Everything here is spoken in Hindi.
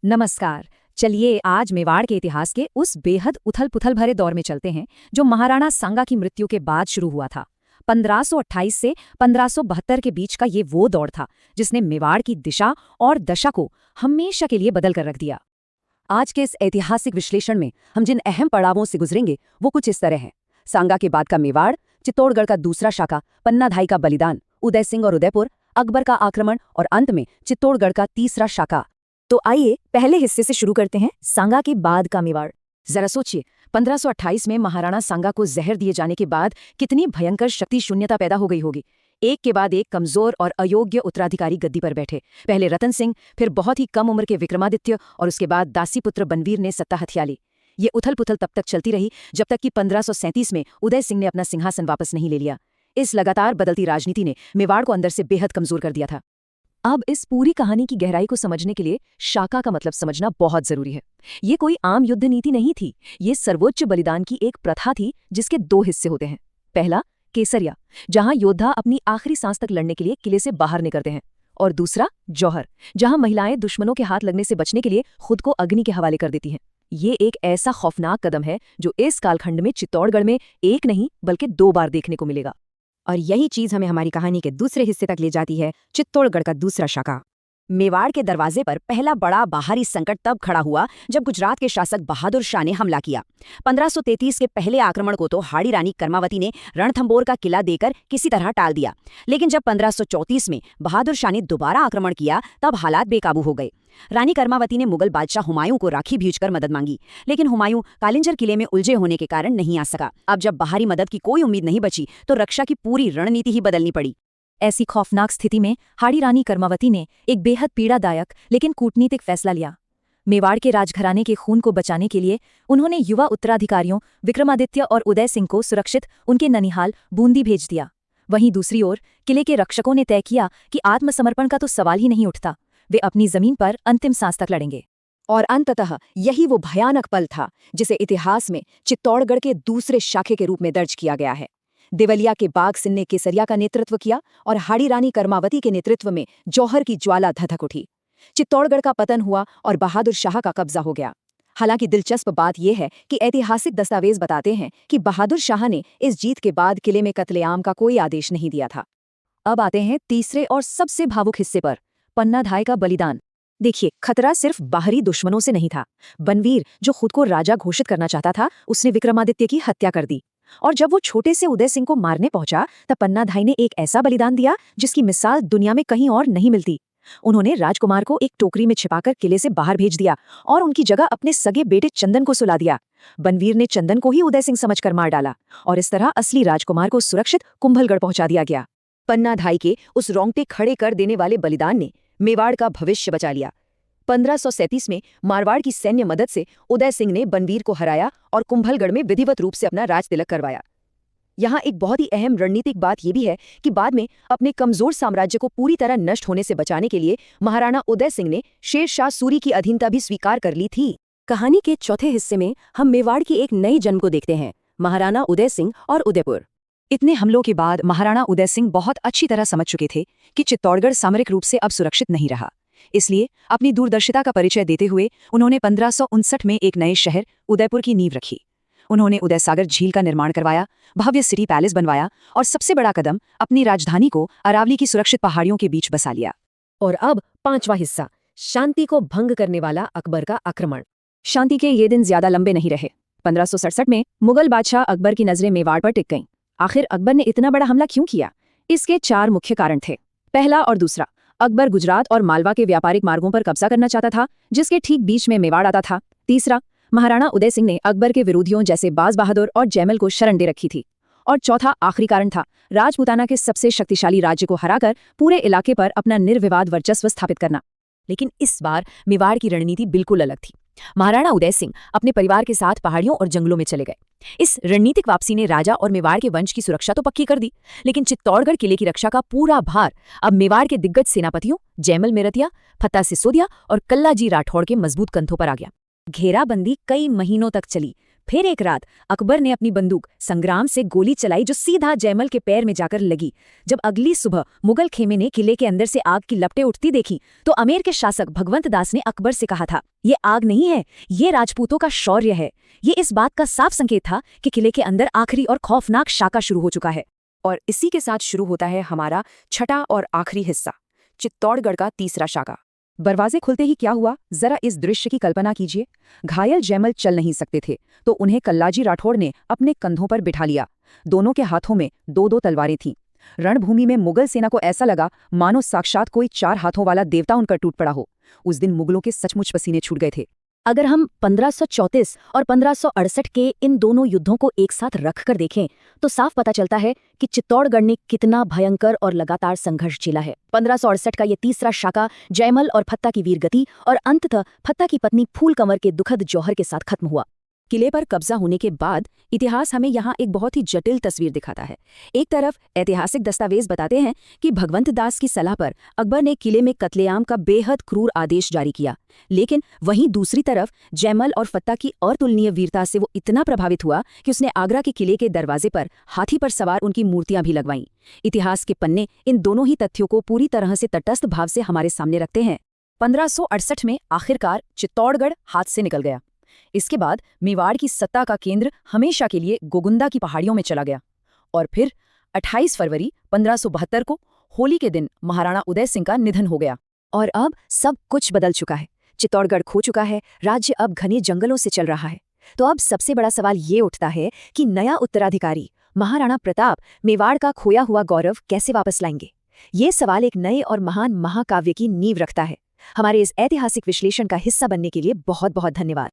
नमस्कार। चलिए आज मेवाड़ के इतिहास के उस बेहद उथल-पुथल भरे दौर में चलते हैं जो महाराणा सांगा की मृत्यु के बाद शुरू हुआ था। 1528 से 1572 के बीच का ये वो दौर था जिसने मेवाड़ की दिशा और दशा को हमेशा के लिए बदल कर रख दिया। आज के इस ऐतिहासिक विश्लेषण में हम जिन अहम पड़ावों से गुजरेंगे वो कुछ इस तरह हैं। सांगा के बाद का मेवाड़, चित्तौड़गढ़ का दूसरा शाखा, पन्नाधाई का बलिदान, उदय सिंह और उदयपुर, अकबर का आक्रमण और अंत में चित्तौड़गढ़ का तीसरा शाखा। तो आइए पहले हिस्से से शुरू करते हैं, सांगा के बाद का मेवाड़। जरा सोचिए, 1528 में महाराणा सांगा को जहर दिए जाने के बाद कितनी भयंकर शक्ति शून्यता पैदा हो गई होगी। एक के बाद एक कमजोर और अयोग्य उत्तराधिकारी गद्दी पर बैठे। पहले रतन सिंह, फिर बहुत ही कम उम्र के विक्रमादित्य और उसके बाद दासीपुत्र बनवीर ने सत्ता हथिया ली। ये उथल पुथल तब तक चलती रही जब तक कि 1537 में उदय सिंह ने अपना सिंहासन वापस नहीं ले लिया। इस लगातार बदलती राजनीति ने मेवाड़ को अंदर से बेहद कमजोर कर दिया था। अब इस पूरी कहानी की गहराई को समझने के लिए शाका का मतलब समझना बहुत जरूरी है। ये कोई आम युद्ध नीति नहीं थी, ये सर्वोच्च बलिदान की एक प्रथा थी जिसके दो हिस्से होते हैं। पहला, केसरिया, जहां योद्धा अपनी आखिरी सांस तक लड़ने के लिए किले से बाहर निकलते हैं, और दूसरा जौहर, जहां महिलाएं दुश्मनों के हाथ लगने से बचने के लिए खुद को अग्नि के हवाले कर देती हैं। ये एक ऐसा खौफनाक कदम है जो इस कालखंड में चित्तौड़गढ़ में एक नहीं बल्कि 2 बार देखने को मिलेगा। और यही चीज हमें हमारी कहानी के दूसरे हिस्से तक ले जाती है, चित्तौड़गढ़ का दूसरा शाखा। मेवाड़ के दरवाजे पर पहला बड़ा बाहरी संकट तब खड़ा हुआ जब गुजरात के शासक बहादुर शाह ने हमला किया। 1533 के पहले आक्रमण को तो हाड़ी रानी कर्मावती ने रणथंबोर का किला देकर किसी तरह टाल दिया, लेकिन जब 1534 में बहादुर शाह ने दोबारा आक्रमण किया तब हालात बेकाबू हो गए। रानी कर्मावती ने मुगल बादशाह हुमायूं को राखी भेजकर मदद मांगी, लेकिन हुमायूं कालिंजर किले में उलझे होने के कारण नहीं आ सका। अब जब बाहरी मदद की कोई उम्मीद नहीं बची तो रक्षा की पूरी रणनीति ही बदलनी पड़ी। ऐसी खौफनाक स्थिति में हाड़ी रानी कर्मावती ने एक बेहद पीड़ादायक लेकिन कूटनीतिक फैसला लिया। मेवाड़ के राजघराने के खून को बचाने के लिए उन्होंने युवा उत्तराधिकारियों विक्रमादित्य और उदय सिंह को सुरक्षित उनके ननिहाल बूंदी भेज दिया। वहीं दूसरी ओर किले के रक्षकों ने तय किया कि आत्मसमर्पण का तो सवाल ही नहीं उठता, वे अपनी जमीन पर अंतिम सांस तक लड़ेंगे। और अंततः यही वो भयानक पल था जिसे इतिहास में चित्तौड़गढ़ के दूसरे शाखे के रूप में दर्ज किया गया है। देवलिया के बाघ सिंह ने केसरिया का नेतृत्व किया और हाड़ी रानी कर्मावती के नेतृत्व में जौहर की ज्वाला धधक उठी। चित्तौड़गढ़ का पतन हुआ और बहादुर शाह का कब्जा हो गया। हालांकि दिलचस्प बात यह है कि ऐतिहासिक दस्तावेज बताते हैं कि बहादुर शाह ने इस जीत के बाद किले में कत्लेआम का कोई आदेश नहीं दिया था। अब आते हैं तीसरे और सबसे भावुक हिस्से पर, पन्नाधाई का बलिदान। देखिए, खतरा सिर्फ बाहरी दुश्मनों से नहीं था। बनवीर, जो खुद को राजा घोषित करना चाहता था, उसने विक्रमादित्य की हत्या कर दी। और जब वो छोटे से उदय सिंह को मारने पहुंचा तब पन्नाधाई ने एक ऐसा बलिदान दिया जिसकी मिसाल दुनिया में कहीं और नहीं मिलती। उन्होंने राजकुमार को एक टोकरी में छिपाकर किले से बाहर भेज दिया और उनकी जगह अपने सगे बेटे चंदन को सुला दिया। बनवीर ने चंदन को ही उदय सिंह समझकर मार डाला और इस तरह असली राजकुमार को सुरक्षित कुंभलगढ़ पहुंचा दिया गया। पन्नाधाई के उस रोंगटे खड़े कर देने वाले बलिदान ने मेवाड़ का भविष्य बचा लिया। 1537 में मारवाड़ की सैन्य मदद से उदय सिंह ने बनवीर को हराया और कुंभलगढ़ में विधिवत रूप से अपना राज तिलक करवाया। यहाँ एक बहुत ही अहम रणनीतिक बात यह भी है कि बाद में अपने कमजोर साम्राज्य को पूरी तरह नष्ट होने से बचाने के लिए महाराणा उदय सिंह ने शेर शाह सूरी की अधीनता भी स्वीकार कर ली थी। कहानी के चौथे हिस्से में हम मेवाड़ की एक नई जन्म को देखते हैं, महाराणा उदय सिंह और उदयपुर। इतने हमलों के बाद महाराणा उदय सिंह बहुत अच्छी तरह समझ चुके थे कि चित्तौड़गढ़ सामरिक रूप से अब सुरक्षित नहीं रहा। इसलिए अपनी दूरदर्शिता का परिचय देते हुए उन्होंने 1559 में एक नए शहर उदयपुर की नींव रखी। उन्होंने उदयसागर झील का निर्माण करवाया, भव्य सिटी पैलेस बनवाया और सबसे बड़ा कदम, अपनी राजधानी को अरावली की सुरक्षित पहाड़ियों के बीच बसा लिया। और अब पांचवा हिस्सा, शांति को भंग करने वाला अकबर का आक्रमण। शांति के ये दिन ज्यादा लंबे नहीं रहे। 1567 में मुगल बादशाह अकबर की नजरें मेवाड़ पर टिक गईं। आखिर अकबर ने इतना बड़ा हमला क्यों किया? इसके 4 मुख्य कारण थे। पहला और दूसरा, अकबर गुजरात और मालवा के व्यापारिक मार्गों पर कब्जा करना चाहता था, जिसके ठीक बीच में मेवाड़ आता था। तीसरा, महाराणा उदय सिंह ने अकबर के विरोधियों जैसे बाज बहादुर और जयमल को शरण दे रखी थी। और चौथा आखिरी कारण था राजपूताना के सबसे शक्तिशाली राज्य को हराकर पूरे इलाके पर अपना निर्विवाद वर्चस्व स्थापित करना। लेकिन इस बार मेवाड़ की रणनीति बिल्कुल अलग थी। महाराणा उदय सिंह अपने परिवार के साथ पहाड़ियों और जंगलों में चले गए। इस रणनीतिक वापसी ने राजा और मेवाड़ के वंश की सुरक्षा तो पक्की कर दी, लेकिन चित्तौड़गढ़ किले की रक्षा का पूरा भार अब मेवाड़ के दिग्गज सेनापतियों जयमल मेरतिया, फत्ता सिसोदिया और कल्लाजी राठौड़ के मजबूत कंधों पर आ गया। घेराबंदी कई महीनों तक चली। फिर एक रात अकबर ने अपनी बंदूक संग्राम से गोली चलाई जो सीधा जयमल के पैर में जाकर लगी। जब अगली सुबह मुगल खेमे ने किले के अंदर से आग की लपटें उठती देखी तो अमेर के शासक भगवंत दास ने अकबर से कहा था, ये आग नहीं है, ये राजपूतों का शौर्य है। ये इस बात का साफ संकेत था कि किले के अंदर आखिरी और खौफनाक शाका शुरू हो चुका है। और इसी के साथ शुरू होता है हमारा छठा और आखिरी हिस्सा, चित्तौड़गढ़ का तीसरा शाका। दरवाजे खुलते ही क्या हुआ, जरा इस दृश्य की कल्पना कीजिए। घायल जयमल चल नहीं सकते थे तो उन्हें कल्लाजी राठौड़ ने अपने कंधों पर बिठा लिया। दोनों के हाथों में दो दो तलवारें थीं। रणभूमि में मुगल सेना को ऐसा लगा मानो साक्षात कोई 4 हाथों वाला देवता उनका टूट पड़ा हो। उस दिन मुगलों के सचमुच पसीने छूट गए थे। अगर हम 1534 और 1568 के इन दोनों युद्धों को एक साथ रखकर देखें तो साफ पता चलता है कि चित्तौड़गढ़ ने कितना भयंकर और लगातार संघर्ष झेला है। 1568 का ये तीसरा शाका जयमल और फत्ता की वीरगति और अंततः फत्ता की पत्नी फूल कंवर के दुखद जौहर के साथ खत्म हुआ। किले पर कब्जा होने के बाद इतिहास हमें यहाँ एक बहुत ही जटिल तस्वीर दिखाता है। एक तरफ ऐतिहासिक दस्तावेज बताते हैं कि भगवंत दास की सलाह पर अकबर ने किले में कत्लेआम का बेहद क्रूर आदेश जारी किया, लेकिन वहीं दूसरी तरफ जयमल और फत्ता की अतुलनीय वीरता से वो इतना प्रभावित हुआ कि उसने आगरा के किले के दरवाजे पर हाथी पर सवार उनकी मूर्तियां भी लगवाईं। इतिहास के पन्ने इन दोनों ही तथ्यों को पूरी तरह से तटस्थ भाव से हमारे सामने रखते हैं। 1568 में आखिरकार चित्तौड़गढ़ हाथ से निकल गया। इसके बाद मेवाड़ की सत्ता का केंद्र हमेशा के लिए गोगुंदा की पहाड़ियों में चला गया। और फिर 28 फरवरी 1572 को होली के दिन महाराणा उदय सिंह का निधन हो गया। और अब सब कुछ बदल चुका है। चित्तौड़गढ़ खो चुका है, राज्य अब घने जंगलों से चल रहा है। तो अब सबसे बड़ा सवाल ये उठता है कि नया उत्तराधिकारी महाराणा प्रताप मेवाड़ का खोया हुआ गौरव कैसे वापस लाएंगे। ये सवाल एक नए और महान महाकाव्य की नींव रखता है। हमारे इस ऐतिहासिक विश्लेषण का हिस्सा बनने के लिए बहुत बहुत धन्यवाद।